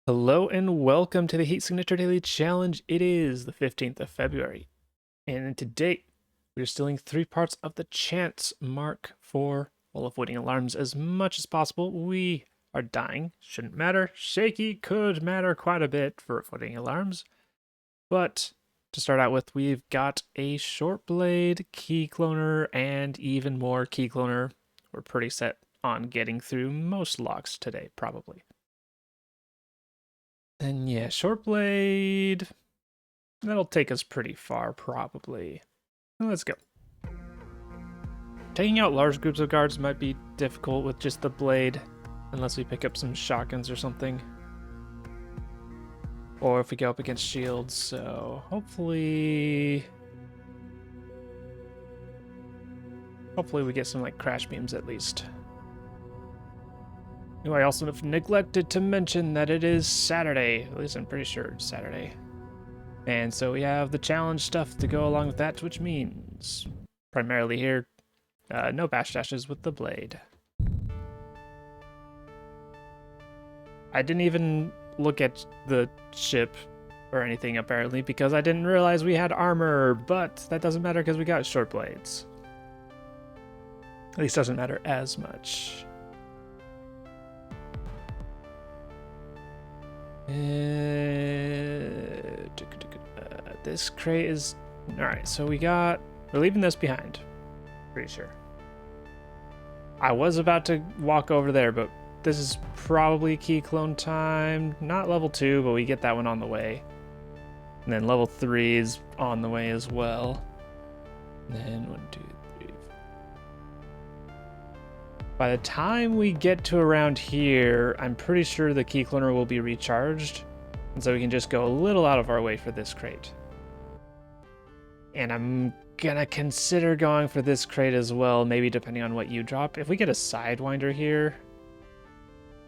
Hello and welcome to the Heat Signature Daily Challenge. It is the 15th of February, and to date, we're stealing 3 parts of the chance mark for while avoiding alarms as much as possible. We are dying. Shouldn't matter. Shaky could matter quite a bit for avoiding alarms. But to start out with, we've got a short blade, key cloner, and even more key cloner. We're pretty set on getting through most locks today, probably. Then yeah, short blade. That'll take us pretty far, probably. Let's go. Taking out large groups of guards might be difficult with just the blade, unless we pick up some shotguns or something. Or if we go up against shields, so hopefully we get some like crash beams at least. I also neglected to mention that it is Saturday. At least I'm pretty sure it's Saturday. And so we have the challenge stuff to go along with that, which means primarily here, no bash dashes with the blade. I didn't even look at the ship or anything apparently because I didn't realize we had armor, but that doesn't matter because we got short blades. At least doesn't matter as much. This crate is... Alright, so we're leaving this behind. Pretty sure. I was about to walk over there, but this is probably key clone time. Not level 2, but we get that one on the way. And then level 3 is on the way as well. And then 1, 2, 3. By the time we get to around here, I'm pretty sure the key cloner will be recharged. And so we can just go a little out of our way for this crate. And I'm gonna consider going for this crate as well, maybe depending on what you drop. If we get a Sidewinder here,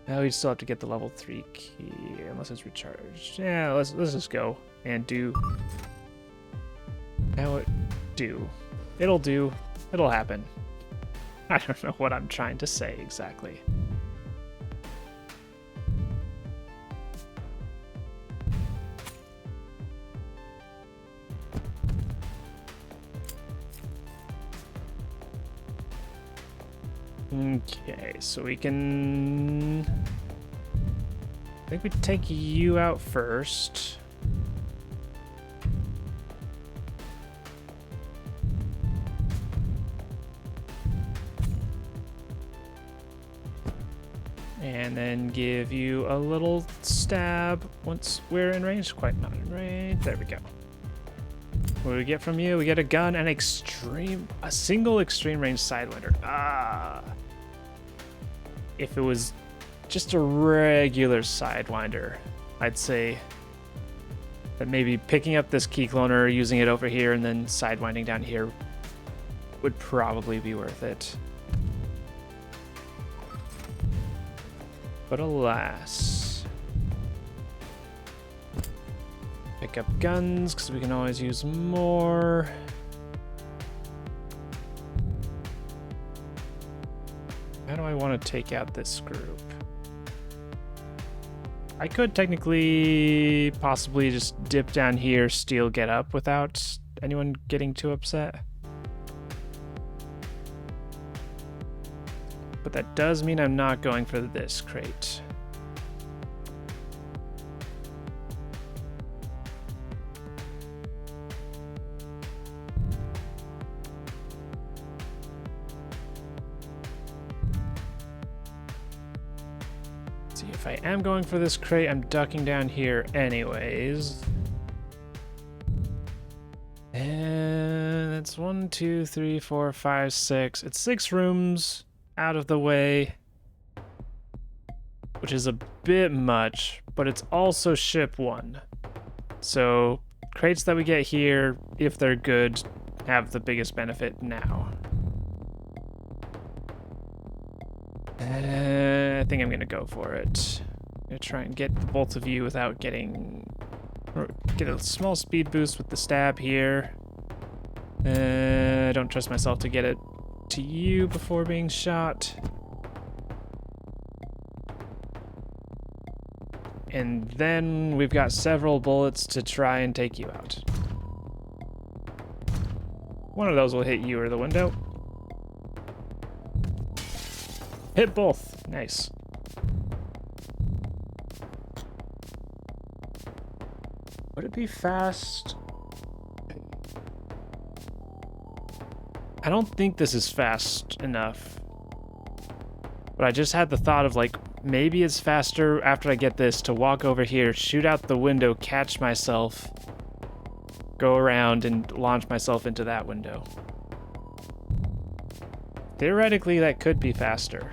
now we still have to get the level 3 key, unless it's recharged. Yeah, let's just go and do. Now it'll do. It'll happen. I don't know what I'm trying to say exactly. Okay, so we can... I think we take you out first. And then give you a little stab once we're in range. Quite not in range. There we go. What do we get from you? We get a gun and a single extreme range Sidewinder. Ah. If it was just a regular Sidewinder, I'd say that maybe picking up this key cloner, using it over here, and then sidewinding down here would probably be worth it. But alas. Pick up guns, because we can always use more. How do I want to take out this group? I could technically possibly just dip down here, steal, get up without anyone getting too upset. But that does mean I'm not going for this crate. See, if I am going for this crate, I'm ducking down here anyways. And that's 1, 2, 3, 4, 5, 6. It's 6 rooms out of the way, which is a bit much, but it's also ship 1. So crates that we get here, if they're good, have the biggest benefit now. I think I'm gonna go for it. I'm gonna try and get the both of you without get a small speed boost with the stab here. I don't trust myself to get it to you before being shot. And then we've got several bullets to try and take you out. One of those will hit you or the window. Hit both. Nice. Would it be fast? I don't think this is fast enough. But I just had the thought of, like, maybe it's faster after I get this to walk over here, shoot out the window, catch myself, go around and launch myself into that window. Theoretically, that could be faster.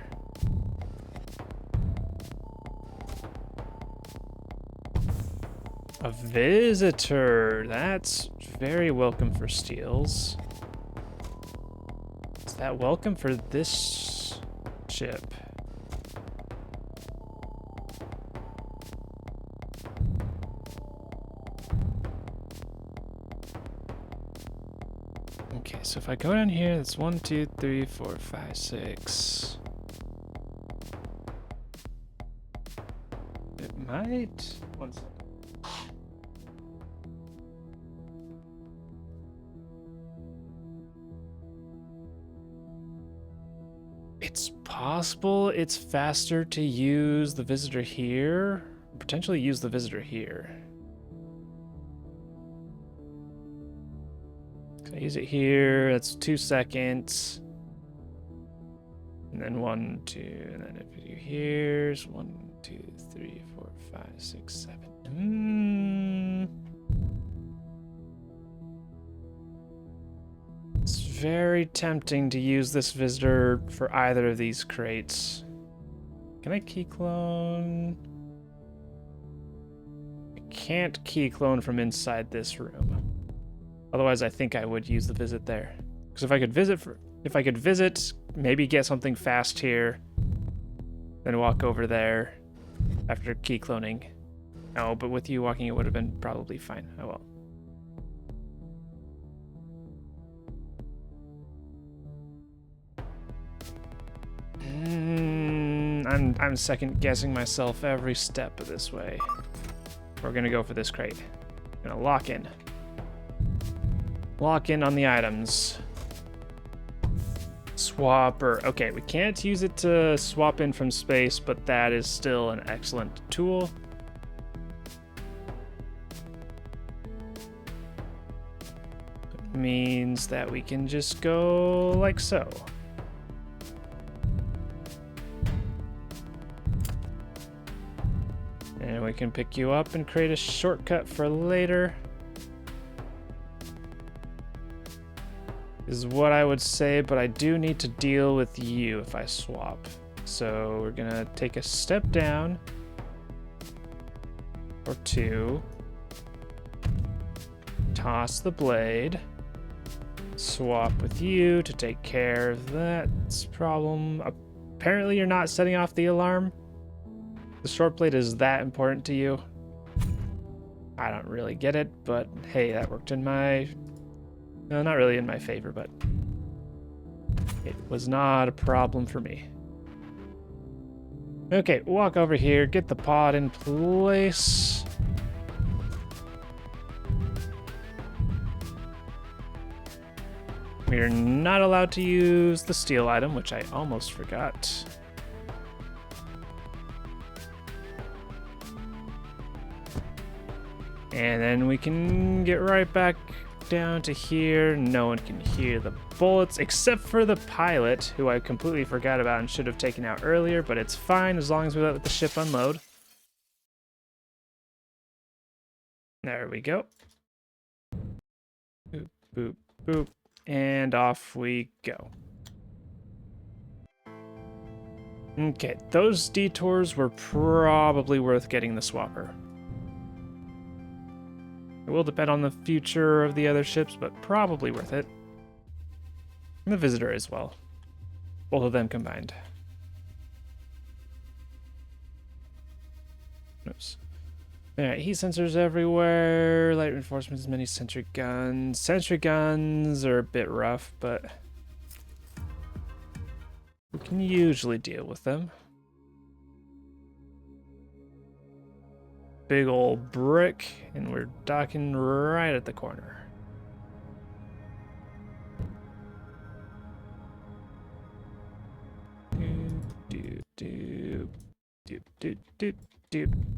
A visitor. That's very welcome for steals. Is that welcome for this ship? Okay, so if I go down here, that's 1, 2, 3, 4, 5, 6. It might. 1 second. It's possible it's faster to use the visitor here. Potentially use the visitor here. So I use it here. That's 2 seconds. And then 1, 2, and then if you do here's 1, 2, 3, 4, 5, 6, 7. It's very tempting to use this visitor for either of these crates. Can I key clone? I can't key clone from inside this room. Otherwise, I think I would use the visit there. Because if I could visit, maybe get something fast here, then walk over there after key cloning. Oh, but with you walking, it would have been probably fine. Oh well. I'm second guessing myself every step of this way. We're gonna go for this crate. Gonna lock in. Lock in on the items. Swapper. Okay, we can't use it to swap in from space, but that is still an excellent tool. It means that we can just go like so. And we can pick you up and create a shortcut for later. Is what I would say, but I do need to deal with you if I swap. So we're gonna take a step down. Or 2. Toss the blade. Swap with you to take care of that problem. Apparently you're not setting off the alarm. The short blade is that important to you? I don't really get it, but hey, that worked in my... No, not really in my favor, but it was not a problem for me. Okay, walk over here, get the pod in place. We're not allowed to use the steel item, which I almost forgot. And then we can get right back down to here. No one can hear the bullets except for the pilot, who I completely forgot about and should have taken out earlier, but it's fine as long as we let the ship unload. There we go. Boop, boop, boop. And off we go. Okay, those detours were probably worth getting the swapper. It will depend on the future of the other ships, but probably worth it. And the visitor as well. Both of them combined. Oops. Alright, heat sensors everywhere. Light reinforcements, many sentry guns. Sentry guns are a bit rough, but we can usually deal with them. big old brick, and we're docking right at the corner.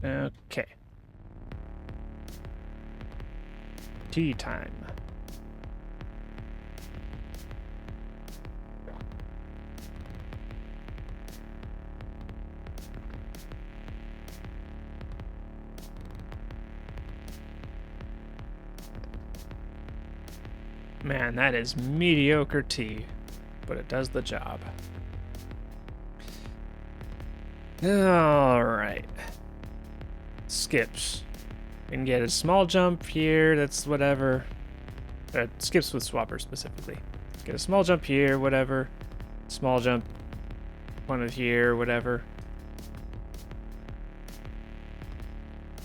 Okay. Tea time. Man, that is mediocre tea, but it does the job. All right. Skips. We can get a small jump here, that's whatever. Skips with Swapper specifically. Get a small jump here, whatever. Small jump, one of here, whatever.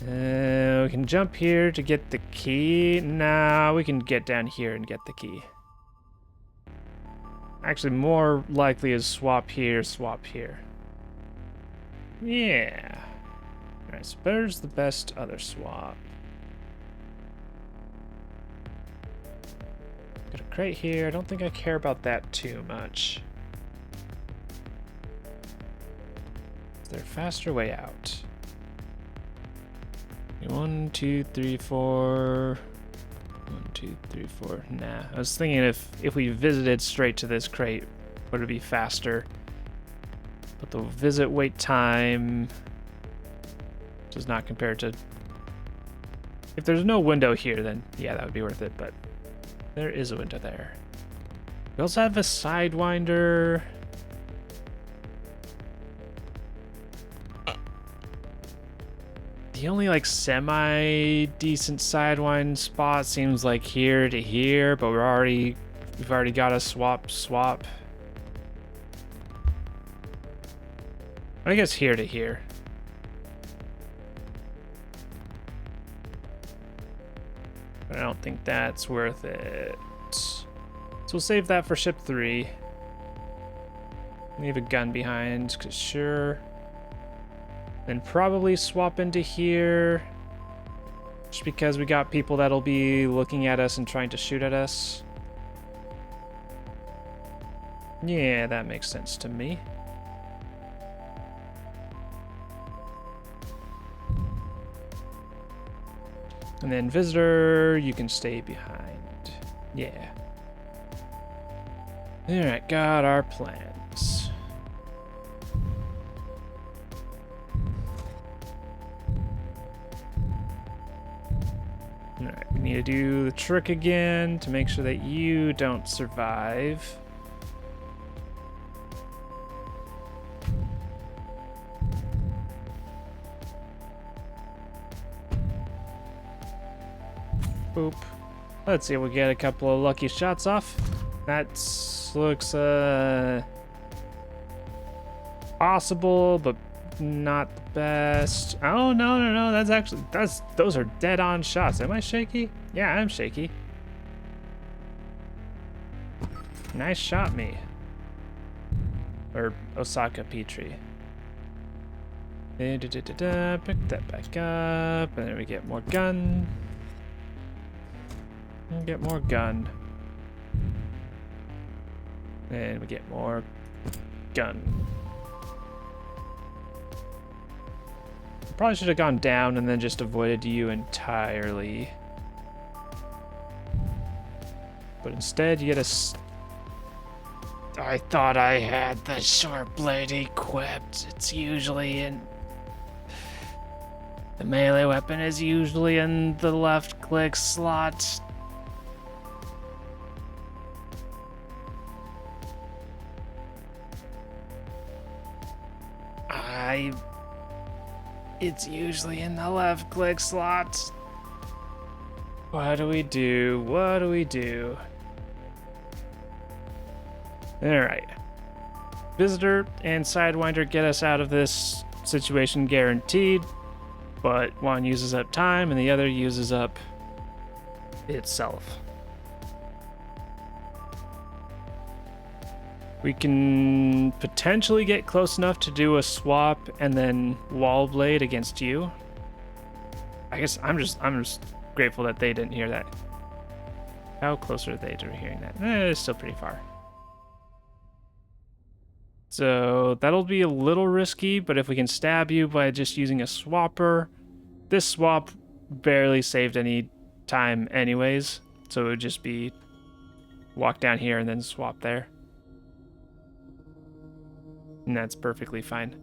We can jump here to get the key. Nah, we can get down here and get the key. Actually, more likely is swap here, swap here. Yeah. Alright, so where's the best other swap? Got a crate here. I don't think I care about that too much. Is there a faster way out? 1, 2, 3, 4. 1, 2, 3, 4. Nah. I was thinking if we visited straight to this crate, would it be faster? But the visit wait time does not compare to... If there's no window here, then yeah, that would be worth it, but there is a window there. We also have a Sidewinder. The only like semi-decent Sidewind spot seems like here to here, but we've already got a swap. I guess here to here. But I don't think that's worth it. So we'll save that for ship 3. Leave a gun behind, cause sure. Then probably swap into here. Just because we got people that'll be looking at us and trying to shoot at us. Yeah, that makes sense to me. And then visitor, you can stay behind. Yeah. Alright, got our plans. Alright, we need to do the trick again to make sure that you don't survive. Boop. Let's see if we get a couple of lucky shots off. That looks possible, but not the best. Oh no, those are dead on shots. Am I shaky? Yeah, I'm shaky. Nice shot, me. Or Osaka Petrie. Pick that back up, and then we get more gun. And get more gun. And we get more gun. Probably should have gone down and then just avoided you entirely. But instead you get I thought I had the short blade equipped. It's usually in... The melee weapon is usually in the left click slot. It's usually in the left click slot. What do we do? What do we do? Alright. Visitor and Sidewinder get us out of this situation guaranteed, but one uses up time and the other uses up itself. We can potentially get close enough to do a swap and then wall blade against you. I guess I'm just grateful that they didn't hear that. How close are they to hearing that? It's still pretty far. So that'll be a little risky, but if we can stab you by just using a swapper, this swap barely saved any time anyways, so it would just be walk down here and then swap there. And that's perfectly fine.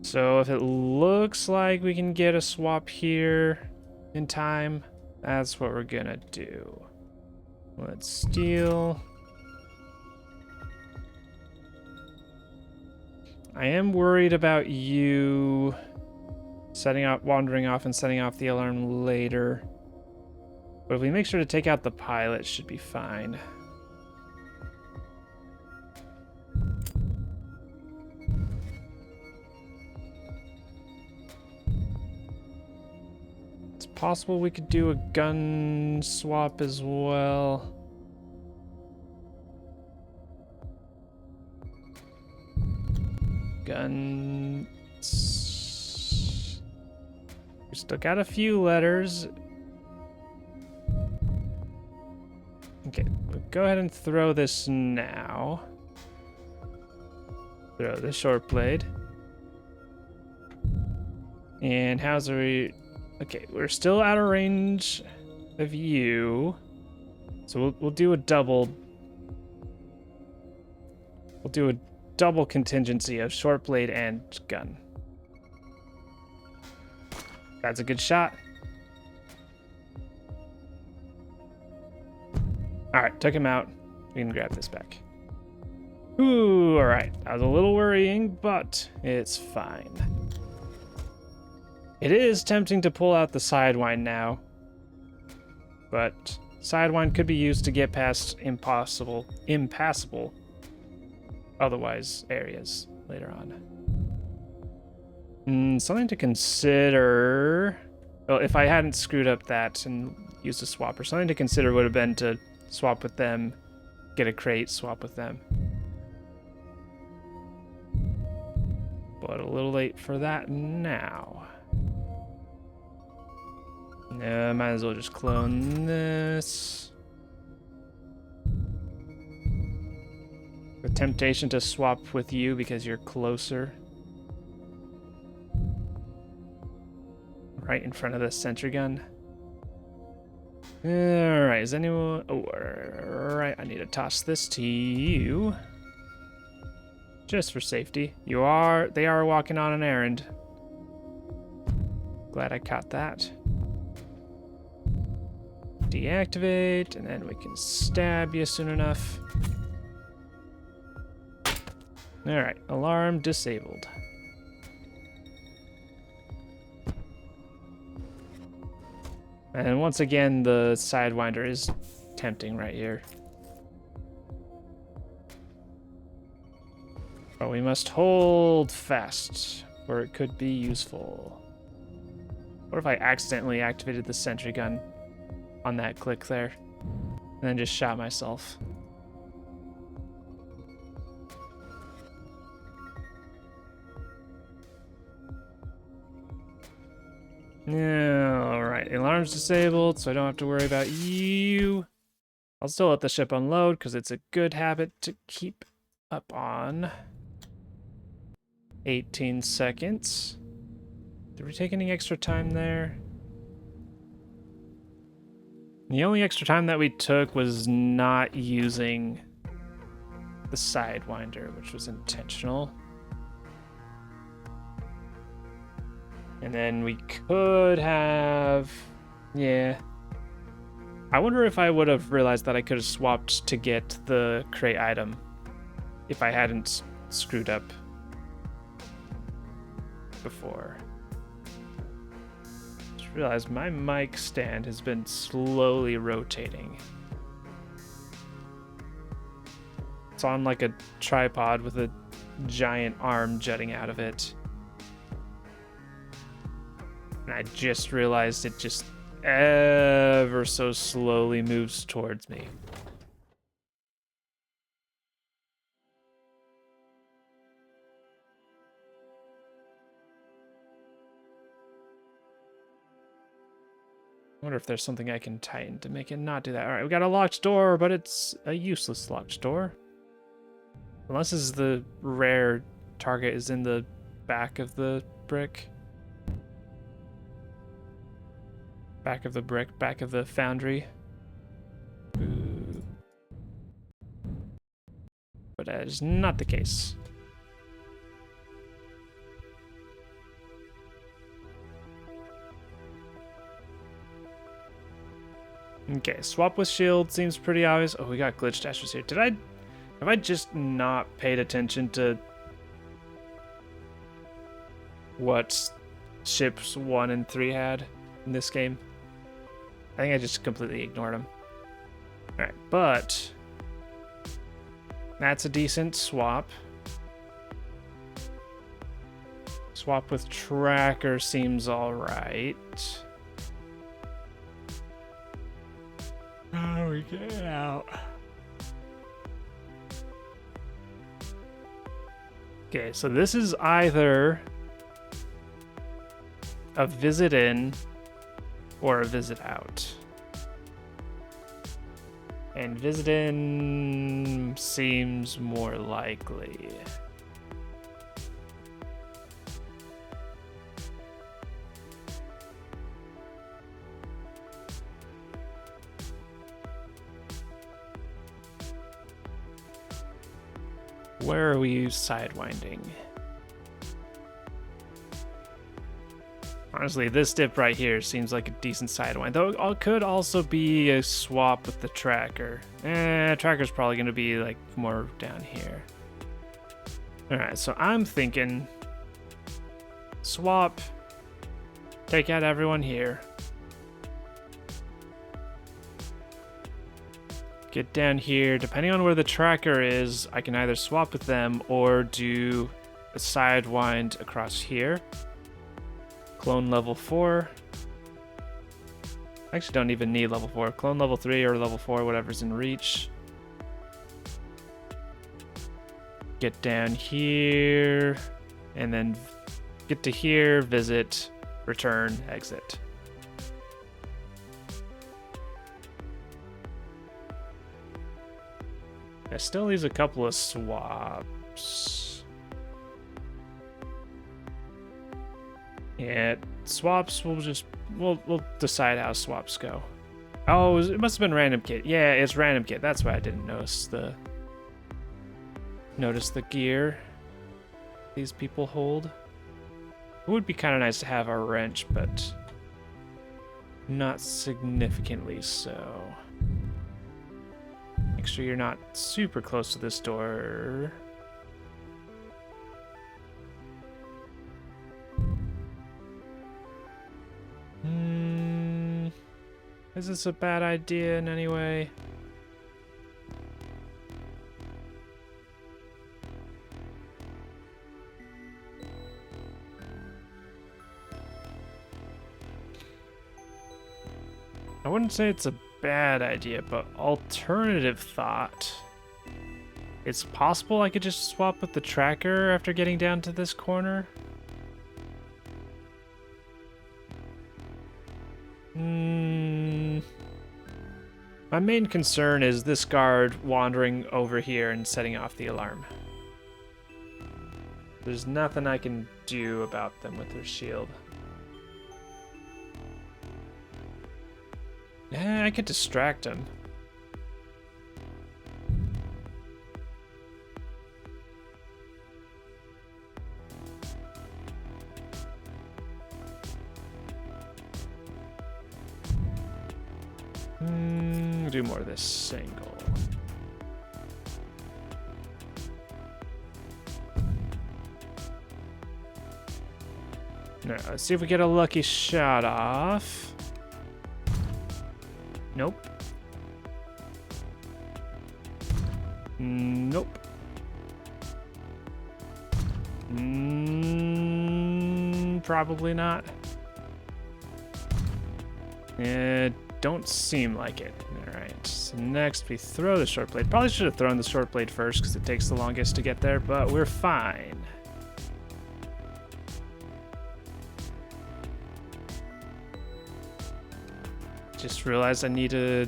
So if it looks like we can get a swap here in time, that's what we're gonna do. Let's steal. I am worried about you wandering off and setting off the alarm later. But if we make sure to take out the pilot, it should be fine. It's possible we could do a gun swap as well. Guns. We still got a few letters. Okay, we'll go ahead and throw this now. Throw the short blade. And how's we? Okay, we're still out of range of you. So we'll do a double. We'll do a double contingency of short blade and gun. That's a good shot. Alright, took him out. We can grab this back. Ooh, alright. That was a little worrying, but it's fine. It is tempting to pull out the sidewind now. But sidewind could be used to get past impassable otherwise areas later on. Something to consider. Well, if I hadn't screwed up that and used a swapper, something to consider would have been to swap with them, get a crate, swap with them. But a little late for that now. No, might as well just clone this. The temptation to swap with you because you're closer. Right in front of the sentry gun. Alright, is anyone... Oh, alright, I need to toss this to you. Just for safety. They are walking on an errand. Glad I caught that. Deactivate, and then we can stab you soon enough. Alright, alarm disabled. And once again, the Sidewinder is tempting right here. But we must hold fast, or it could be useful. What if I accidentally activated the sentry gun on that click there, and then just shot myself? Yeah, alright. The alarm's disabled, so I don't have to worry about you. I'll still let the ship unload, because it's a good habit to keep up on. 18 seconds. Did we take any extra time there? The only extra time that we took was not using the Sidewinder, which was intentional. And then we could have... Yeah. I wonder if I would have realized that I could have swapped to get the crate item if I hadn't screwed up before. Just realized my mic stand has been slowly rotating. It's on like a tripod with a giant arm jutting out of it. And I just realized it just ever so slowly moves towards me. wonder if there's something I can tighten to make it not do that. All right, we got a locked door, but it's a useless locked door. Unless this is the rare target is in the back of the brick. Back of the brick, back of the foundry. Ooh. But that is not the case. Okay, swap with shield seems pretty obvious. Oh, we got glitch dashers here. Have I just not paid attention to what ships 1 and 3 had in this game? I think I just completely ignored them. Alright, but that's a decent swap. Swap with tracker seems alright. Oh, we get out. Okay, so this is either a visit in or a visit out. And visit in seems more likely. Where are we sidewinding? Honestly, this dip right here seems like a decent sidewind, though it could also be a swap with the tracker. Tracker's probably going to be like more down here. Alright, so I'm thinking swap, take out everyone here. Get down here. Depending on where the tracker is, I can either swap with them or do a sidewind across here. Clone level 4. I actually don't even need level 4. Clone level 3 or level 4, whatever's in reach. Get down here, and then get to here, visit, return, exit. That still leaves a couple of swaps. Yeah, swaps, we'll decide how swaps go. Oh, it must have been random kit. Yeah, it's random kit. That's why I didn't notice the gear these people hold. It would be kind of nice to have our wrench, but not significantly so. Make sure you're not super close to this door. Is this a bad idea in any way? I wouldn't say it's a bad idea, but alternative thought. It's possible I could just swap with the tracker after getting down to this corner. My main concern is this guard wandering over here and setting off the alarm. There's nothing I can do about them with their shield. Yeah, I could distract him. Do more of this single. Now, let's see if we get a lucky shot off. Nope. Nope. Probably not. Don't seem like it. Alright, so next we throw the short blade. Probably should have thrown the short blade first because it takes the longest to get there, but we're fine. Just realized I need to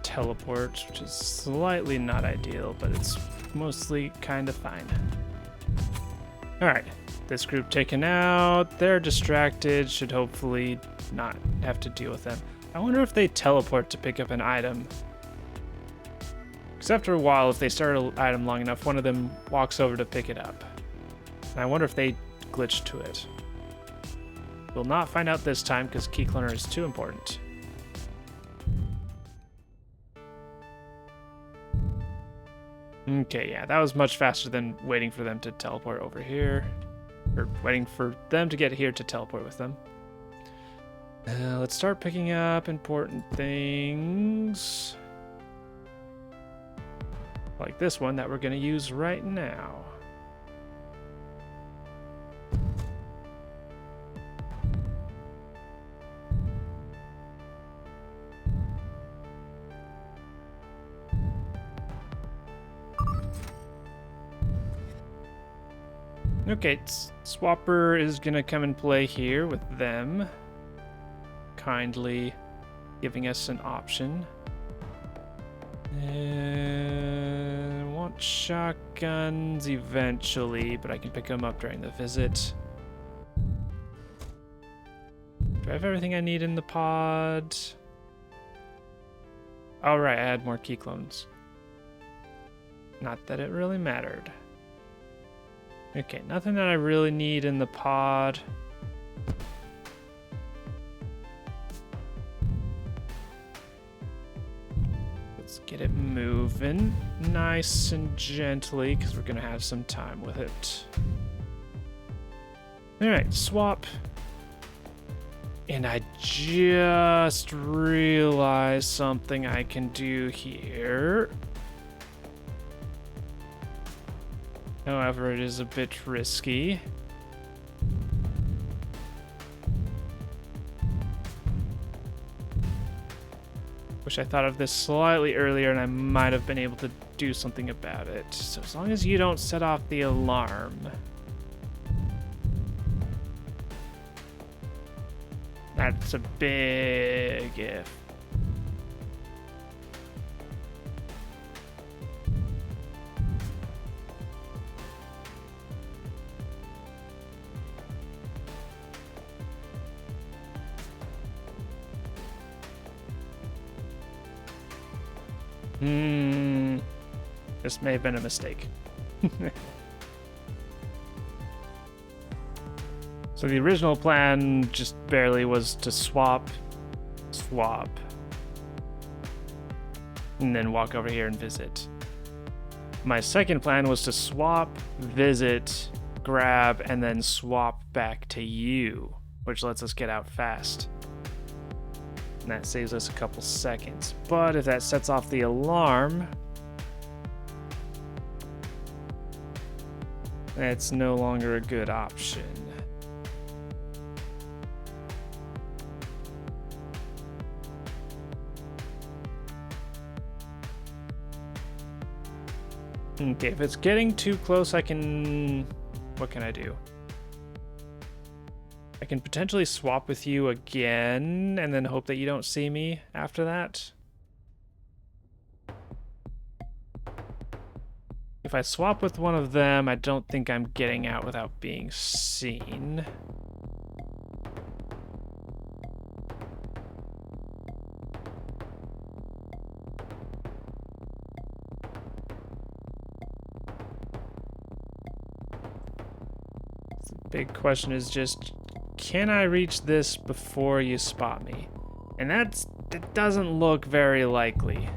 teleport, which is slightly not ideal, but it's mostly kind of fine. Alright, this group taken out. They're distracted, should hopefully not have to deal with them. I wonder if they teleport to pick up an item. Because after a while, if they start an item long enough, one of them walks over to pick it up. And I wonder if they glitch to it. We'll not find out this time because Key Cloner is too important. Okay, yeah, that was much faster than waiting for them to teleport over here. Or waiting for them to get here to teleport with them. Let's start picking up important things. Like this one that we're going to use right now. Okay, Swapper is going to come and play here with them. Kindly giving us an option. Want shotguns eventually, but I can pick them up during the visit. Do I have everything I need in the pod? Oh, right, I had more key clones. Not that it really mattered. Okay, nothing that I really need in the pod. Let's get it moving nice and gently because we're going to have some time with it. Alright, swap. And I just realized something I can do here. However, it is a bit risky. Wish I thought of this slightly earlier and I might have been able to do something about it. So as long as you don't set off the alarm. That's a big if. This may have been a mistake. So the original plan just barely was to swap, and then walk over here and visit. My second plan was to swap, visit, grab, and then swap back to you, which lets us get out fast. And that saves us a couple seconds. But if that sets off the alarm, that's no longer a good option. Okay, if it's getting too close, I can... What can I do? I can potentially swap with you again and then hope that you don't see me after that. If I swap with one of them, I don't think I'm getting out without being seen. The big question is just, can I reach this before you spot me? And it doesn't look very likely.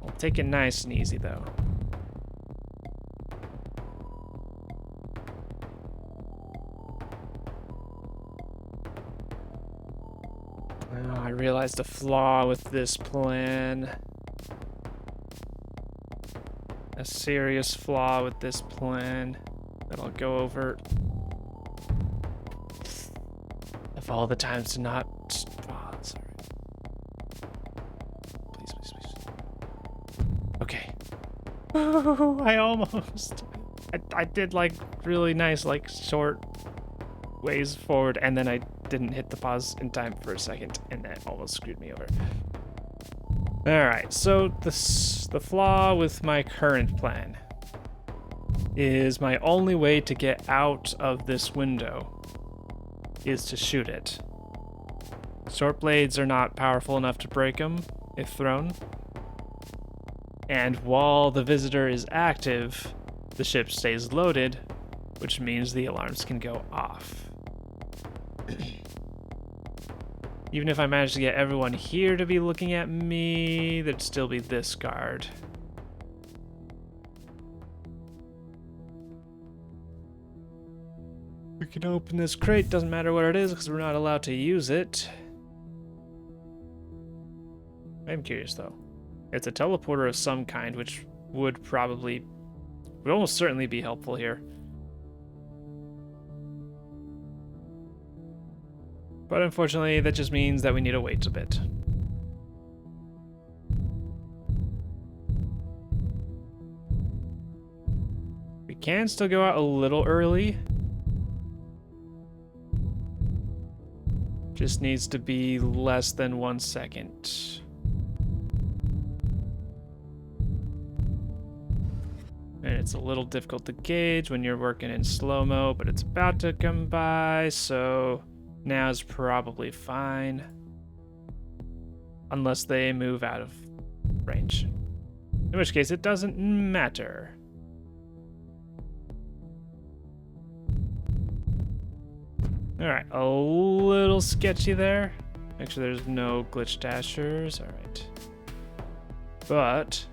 I'll take it nice and easy though. Oh, I realized a flaw with this plan. A serious flaw with this plan that I'll go over. Of all the times to not... Oh, sorry. Please, please, please. Okay. Oh, I almost... I did like really nice like short ways forward and then I didn't hit the pause in time for a second, and that almost screwed me over. Alright, so the flaw with my current plan is my only way to get out of this window is to shoot it. Short blades are not powerful enough to break them if thrown. And while the visitor is active, the ship stays loaded, which means the alarms can go off. Even if I manage to get everyone here to be looking at me, there'd still be this guard. We can open this crate, doesn't matter what it is because we're not allowed to use it. I'm curious though. It's a teleporter of some kind, which would almost certainly be helpful here. But unfortunately, that just means that we need to wait a bit. We can still go out a little early. Just needs to be less than 1 second. And it's a little difficult to gauge when you're working in slow-mo, but it's about to come by, so now's probably fine. Unless they move out of range. In which case, it doesn't matter. Alright, a little sketchy there. Make sure there's no glitch dashers. Alright. But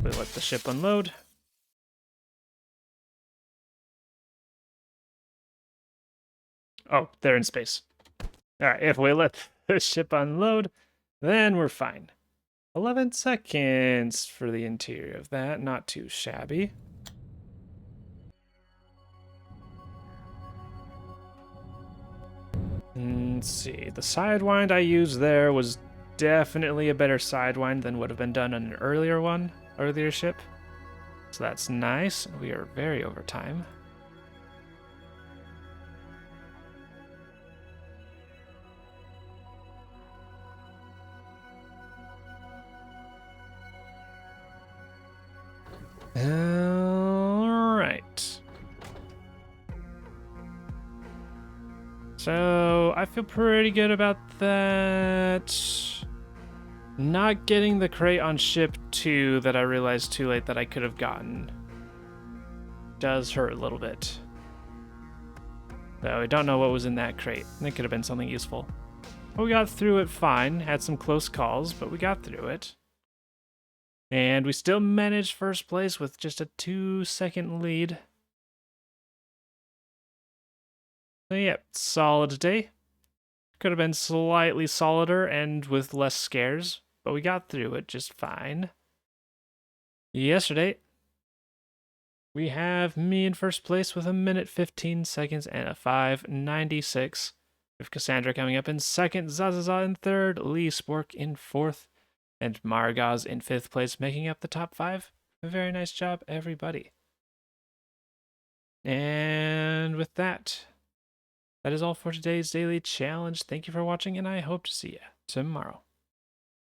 we let the ship unload. Oh, they're in space. Alright, if we let the ship unload, then we're fine. 11 seconds for the interior of that, not too shabby. Let's see, the sidewind I used there was definitely a better sidewind than would have been done on an earlier ship. So that's nice. We are very over time. All right. So I feel pretty good about that. Not getting the crate on ship 2 that I realized too late that I could have gotten does hurt a little bit. Though I don't know what was in that crate. It could have been something useful. But we got through it fine. Had some close calls, but we got through it. And we still managed first place with just a 2-second lead. So yeah, solid day. Could have been slightly solider and with less scares, but we got through it just fine. Yesterday, we have me in first place with 1 minute 15 seconds and a 5:96. With Cassandra coming up in second, Zazaza in third, Lee Spork in fourth, and Margaz in 5th place, making up the top 5. A very nice job, everybody. And with that, that is all for today's daily challenge. Thank you for watching, and I hope to see you tomorrow.